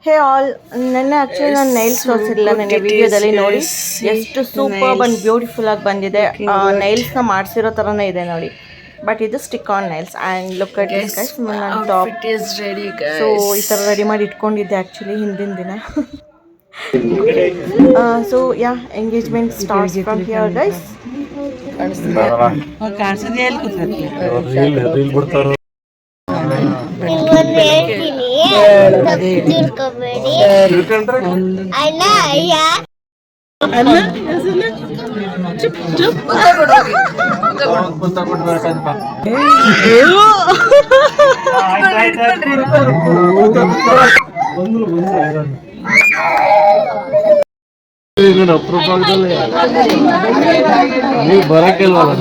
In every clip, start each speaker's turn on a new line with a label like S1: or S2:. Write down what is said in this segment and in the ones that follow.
S1: ಹೇ all, ನೆನ್ನೆ actually ನಾನು nails ತೋರಿಸಿರಲಿಲ್ಲ. ನೆನ್ನೆ ವಿಡಿಯೋದಲ್ಲಿ ನೋಡಿ ಎಷ್ಟು ಸೂಪರ್ಬ್ ಆ್ಯಂಡ್ ಬ್ಯೂಟಿಫುಲ್ ಆಗಿ ಬಂದಿದೆ. ನೈಲ್ಸ್ನ ಮಾಡಿಸಿರೋ ಥರನೇ ಇದೆ ನೋಡಿ. ಬಟ್ ಇದು stick on nails and look at this guys. ನನ್ನ ಟಾಪ್ ಸೊ ಈ ಥರ ರೆಡಿ ಮಾಡಿ ಇಟ್ಕೊಂಡಿದ್ದೆ ಆ್ಯಕ್ಚುಲಿ ಹಿಂದಿನ ದಿನ. So yeah, engagement starts from here guys.
S2: ನೀವು ಬರಕ್ಕಿಲ್ವಲ್ಲ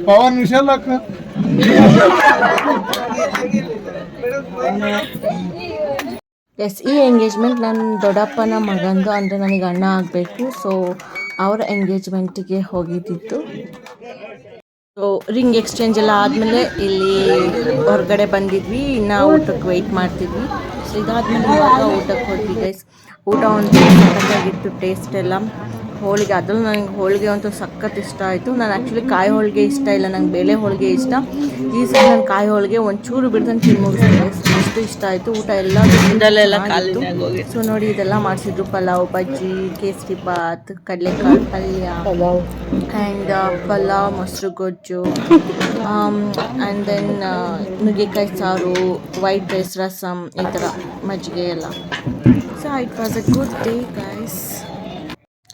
S2: ಪವನ್ ವಿಶಾಲ್ ಅಕ್ಕ
S1: ಎಸ್, ಈ ಎಂಗೇಜ್ಮೆಂಟ್ ನನ್ನ ದೊಡ್ಡಪ್ಪನ ಮಗಂದು, ಅಂದರೆ ನನಗೆ ಅಣ್ಣ ಆಗಬೇಕು. ಸೊ ಅವರ ಎಂಗೇಜ್ಮೆಂಟಿಗೆ ಹೋಗಿದ್ದಿತ್ತು. ಸೊ ರಿಂಗ್ ಎಕ್ಸ್ಚೇಂಜ್ ಎಲ್ಲ ಆದಮೇಲೆ ಇಲ್ಲಿ ಹೊರಗಡೆ ಬಂದಿದ್ವಿ, ಇನ್ನು ಊಟಕ್ಕೆ ವೆಯ್ಟ್ ಮಾಡ್ತಿದ್ವಿ. ಸೊ ಇದಾದ್ಮೇಲೆ ಇವಾಗ ಊಟಕ್ಕೆ ಹೋದ್ವಿ ಗೈಸ್. ಊಟ ಒಂದು ಸಖತ್ತಾಗಿತ್ತು, ಟೇಸ್ಟ್ ಎಲ್ಲ. ಹೋಳಿಗೆ, ಅದರಲ್ಲೂ ನನಗೆ ಹೋಳಿಗೆ ಅಂತೂ ಸಖತ್ ಇಷ್ಟ ಆಯಿತು. ನಾನು ಆ್ಯಕ್ಚುಲಿ ಕಾಯಿ ಹೋಳಿಗೆ ಇಷ್ಟ ಇಲ್ಲ, ನಂಗೆ ಬೇಳೆ ಹೋಳಿಗೆ ಇಷ್ಟ. ಈ ಸಲ ನಾನು ಕಾಯಿ ಹೋಳಿಗೆ ಒಂಚೂರು ಬಿಡ್ದಂಗೆ ತಿಂದು ಮುಗಿಸ್ತೀನಿ. ಅಷ್ಟು ಇಷ್ಟ ಆಯಿತು. ಊಟ ಎಲ್ಲ ಸೊ ನೋಡಿ, ಇದೆಲ್ಲ ಮಾಡಿಸಿದ್ರು. ಪಲಾವ್, ಬಜ್ಜಿ, ಕೇಸರಿ ಬಾತ್, ಕಡಲೆಕಾಳು ಪಲ್ಯ ಆ್ಯಂಡ್ ಪಲಾವ್, ಮೊಸರು ಗೊಜ್ಜು, ಆ್ಯಂಡ್ ದೆನ್ ನುಗ್ಗೆಕಾಯಿ ಸಾರು, ವೈಟ್ ರೈಸ್, ರಸಮ್, ಈ ಥರ ಮಜ್ಜಿಗೆ ಎಲ್ಲ. So it was a good day guys.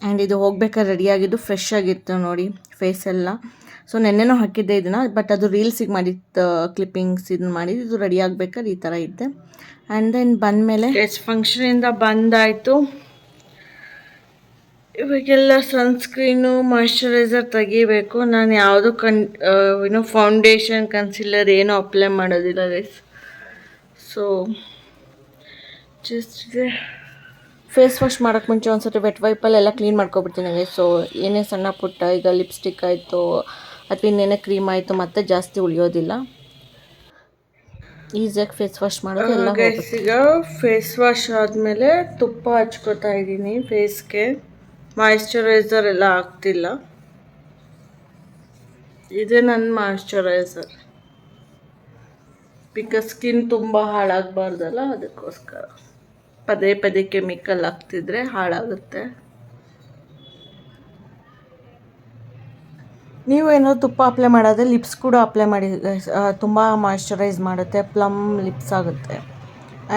S1: And ಇದು ಹೋಗ್ಬೇಕಾದ್ರೆ ರೆಡಿಯಾಗಿದ್ದು ಫ್ರೆಶ್ ಆಗಿತ್ತು ನೋಡಿ, ಫೇಸ್ ಎಲ್ಲ. ಸೊ ನೆನ್ನೆನೂ ಹಾಕಿದ್ದೆ ಇದನ್ನು, ಬಟ್ ಅದು ರೀಲ್ಸಿಗೆ ಮಾಡಿದ್ದು ಕ್ಲಿಪ್ಪಿಂಗ್ಸ್ ಇದನ್ನ ಮಾಡಿದ್ದು. ಇದು ರೆಡಿ ಆಗ್ಬೇಕಾದ್ರೆ ಈ ಥರ ಇದ್ದೆ. ಆ್ಯಂಡ್ ದೆನ್ ಬಂದಮೇಲೆ ಫಂಕ್ಷನಿಂದ ಬಂದಾಯಿತು. ಇವಾಗೆಲ್ಲ ಸನ್ಸ್ಕ್ರೀನು, ಮಾಯ್ಶ್ಚರೈಸರ್ ತೆಗಿಬೇಕು. ನಾನು ಯಾವುದು ಫೌಂಡೇಶನ್, ಕನ್ಸಿಲರ್ ಏನೂ ಅಪ್ಲೈ ಮಾಡೋದಿಲ್ಲ guys. So just face wash ಮಾಡೋಕ್ಕೆ ಮುಂಚೆ ಒಂದು ಸತಿ ವೆಟ್ ವೈಪಲ್ಲೆಲ್ಲ ಕ್ಲೀನ್ ಮಾಡ್ಕೊಬಿಡ್ತೀನಿ ನನಗೆ. ಸೊ ಏನೇ ಸಣ್ಣ ಪುಟ್ಟ, ಈಗ ಲಿಪ್ಸ್ಟಿಕ್ ಆಯಿತು ಅಥವಾ ಇನ್ನೇನೇ ಕ್ರೀಮ್ ಆಯಿತು, ಮತ್ತೆ ಜಾಸ್ತಿ ಉಳಿಯೋದಿಲ್ಲ. ಈಸಿಯಾಗಿ ಫೇಸ್ ವಾಶ್ ಮಾಡೋದು ಎಲ್ಲ. ಈಗ ಫೇಸ್ ವಾಶ್ ಆದಮೇಲೆ ತುಪ್ಪ ಹಚ್ಕೋತಾ ಇದ್ದೀನಿ ಫೇಸ್ಗೆ. ಮಾಯ್ಶ್ಚರೈಸರ್ ಎಲ್ಲ ಆಗ್ತಿಲ್ಲ. ಇದೇ ನನ್ನ ಮಾಯ್ಶ್ಚರೈಸರ್, ಬಿಕಾಸ್ ಸ್ಕಿನ್ ತುಂಬ ಹಾಳಾಗಬಾರ್ದಲ್ಲ, ಅದಕ್ಕೋಸ್ಕರ. ಪದೇ ಪದೇ ಕೆಮಿಕಲ್ ಹಾಕ್ತಿದ್ರೆ ಹಾಳಾಗುತ್ತೆ. ನೀವು ಏನಾದ್ರು ತುಪ್ಪ ಅಪ್ಲೈ ಮಾಡೋದ್ರೆ ಲಿಪ್ಸ್ ಕೂಡ ಅಪ್ಲೈ ಮಾಡಿ, ತುಂಬ ಮಾಯ್ಶ್ಚರೈಸ್ ಮಾಡುತ್ತೆ, ಪ್ಲಮ್ ಲಿಪ್ಸ್ ಆಗುತ್ತೆ.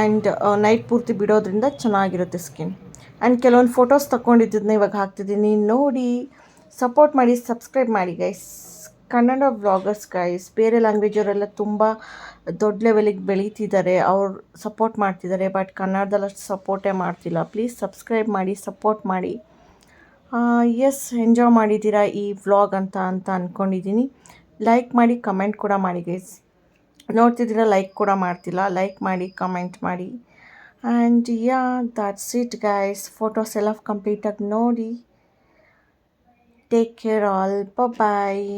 S1: ಆ್ಯಂಡ್ ನೈಟ್ ಪೂರ್ತಿ ಬಿಡೋದ್ರಿಂದ ಚೆನ್ನಾಗಿರುತ್ತೆ ಸ್ಕಿನ್. ಆ್ಯಂಡ್ ಕೆಲವೊಂದು ಫೋಟೋಸ್ ತಗೊಂಡಿದ್ದನ್ನ ಇವಾಗ ಹಾಕ್ತಿದ್ದೀನಿ ನೋಡಿ. ಸಪೋರ್ಟ್ ಮಾಡಿ, ಸಬ್ಸ್ಕ್ರೈಬ್ ಮಾಡಿ ಗೈಸ್. ಕನ್ನಡ ವ್ಲಾಗರ್ಸ್ ಗೈಸ್, ಬೇರೆ ಲ್ಯಾಂಗ್ವೇಜವರೆಲ್ಲ ತುಂಬ ದೊಡ್ಡ ಲೆವೆಲಿಗೆ ಬೆಳೀತಿದ್ದಾರೆ, ಅವ್ರು ಸಪೋರ್ಟ್ ಮಾಡ್ತಿದ್ದಾರೆ. ಬಟ್ ಕನ್ನಡದಲ್ಲಿ ಅಷ್ಟು ಸಪೋರ್ಟೇ ಮಾಡ್ತಿಲ್ಲ. ಪ್ಲೀಸ್ ಸಬ್ಸ್ಕ್ರೈಬ್ ಮಾಡಿ, ಸಪೋರ್ಟ್ ಮಾಡಿ. ಎಸ್, ಎಂಜಾಯ್ ಮಾಡಿದ್ದೀರಾ ಈ ವ್ಲಾಗ್ ಅಂತ ಅಂದ್ಕೊಂಡಿದ್ದೀನಿ. ಲೈಕ್ ಮಾಡಿ, ಕಮೆಂಟ್ ಕೂಡ ಮಾಡಿ ಗೈಸ್. ನೋಡ್ತಿದ್ದೀರಾ, ಲೈಕ್ ಕೂಡ ಮಾಡ್ತಿಲ್ಲ. ಲೈಕ್ ಮಾಡಿ, ಕಮೆಂಟ್ ಮಾಡಿ. And yeah, that's it guys. Photos ಎಲ್ಲ ಕಂಪ್ಲೀಟಾಗಿ ನೋಡಿ. ಟೇಕ್ ಕೇರ್ ಆಲ್, ಬಾಯ್.